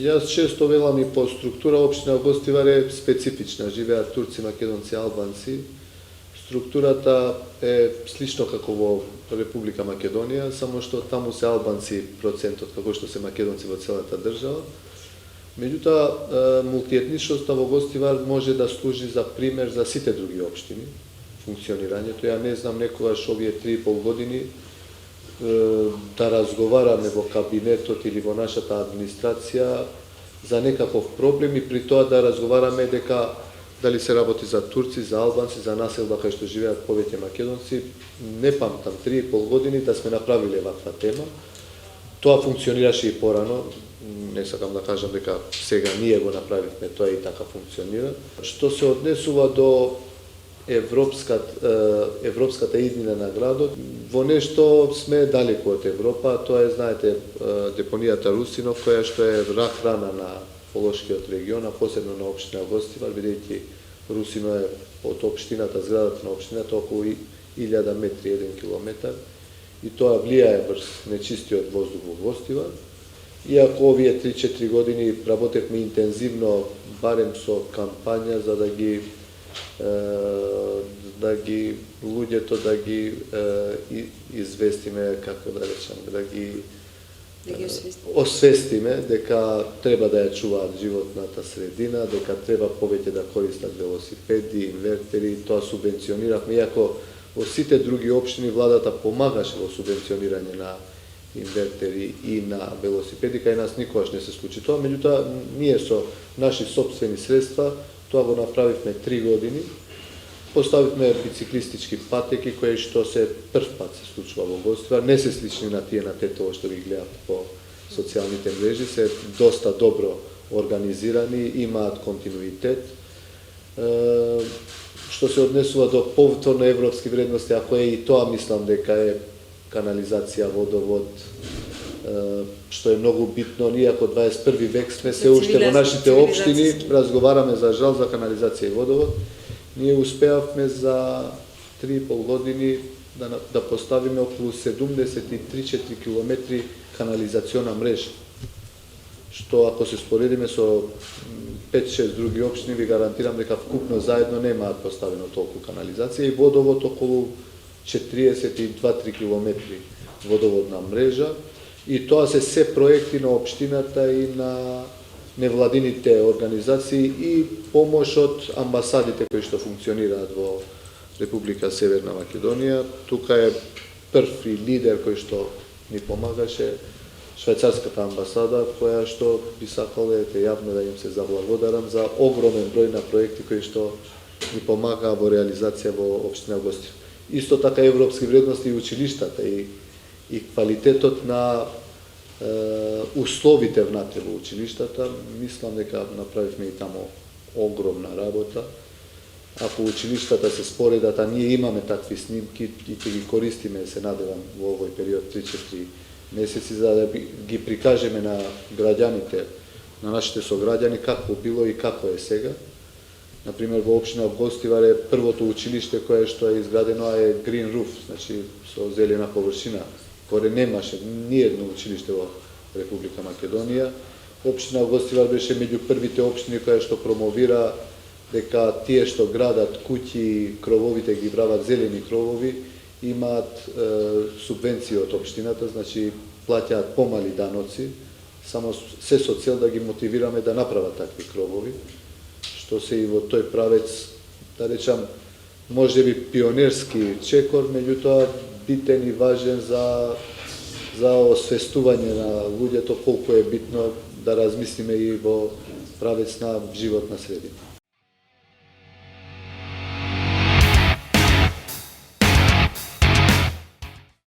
Јас често велам и по структура општина Гостивар е специфична, живеат турци, македонци, албанци. Структурата е слично како во Република Македонија, само што таму се албанци процентот како што се македонци во целата држава. Меѓутоа, мултиетничноста во Гостивар може да служи за пример за сите други општини, функционирањето. Ја не знам некогаш овие 3,5 години да разговараме во кабинетот или во нашата администрација за некаков проблем и при тоа да разговараме дека дали се работи за турци, за албанци, за населба кај што живеат повеќе македонци. Не памтам 3,5 години да сме направиле ваква тема. Тоа функционираше и порано. Не сакам да кажам дека сега ние го направивме, тоа и така функционира. Што се однесува до европската иднина на градот, во нешто сме далеко од Европа. Тоа е, знаете, депонијата Русинов, која што е рак рана на Полошкиот регион, а посебно на општина Гостивар, бидејќи Русино е од општината, зградата на општината околу 1000 метри, 1 километар, и тоа влијае врз нечистиот воздух во Гостивар. Иако овие 3-4 години работевме интензивно, барем со кампања, за да ги луѓето да ги известиме, како да речам, да ги освестиме дека треба да ја чуваат животната средина, дека треба повеќе да користат велосипеди, инвертери. Тоа субвенциониравме, иако во сите други општини владата помагаше во субвенционирање на инвертери и на велосипеди, кај нас никогаш не се случи тоа. Меѓутоа, ние со наши сопствени средства тоа го направивме 3 години. Поставивме бициклистички патеки, кои што се прв пат се случува во Гостивар. Не се слични на тие на Тетово што ги гледат по социјалните мрежи, се доста добро организирани, имаат континуитет. Што се однесува до повторно европски вредности, ако е и тоа, мислам дека е канализација, водовод, што е многу битно. Ние ако 21 век сме се уште во нашите општини, разговараме за жал за канализација и водовод. Ние успеавме за 3,5 години да поставиме околу 73-4 километри канализациона мрежа, што ако се споредиме со 5-6 други општини, ви гарантирам дека вкупно заедно немаат поставено толку канализација, и водовод околу 42-3 километри водоводна мрежа. И тоа се проекти на општината и на невладините организации и помош од амбасадите кои што функционираат во Република Северна Македонија. Тука е први лидер кој што ни помагаше, швајцарската амбасада, која што би сакале јавно да им се заблагодарам за огромен број на проекти кои што ни помагаа во реализација во општина Гостивар. Исто така европски вредности и училиштата и квалитетот на условите внатре во училиштата. Мислам дека направивме и таму огромна работа. Ако училиштата се споредат, а ние имаме такви снимки и ќе ги користиме, се надевам, во овој период 3-4 месеци, за да ги прикажеме на граѓаните, на нашите сограѓани, какво било и како е сега. Например, во општина Гостивар е првото училиште кое што е изградено, е green roof, значи со зелена површина. Коре немаше ниедно училиште во Република Македонија. Општина Гостивар беше меѓу првите општини која што промовира дека тие што градат куќи, крововите ги прават зелени кровови, имаат субвенции од општината, значи плаќаат помали даноци, само се со цел да ги мотивираме да направат такви кровови, што се и во тој правец, да речам, можеби пионерски чекор, меѓутоа битен и важен за освестување на луѓето колку е битно да размислиме и во правец на животна средина.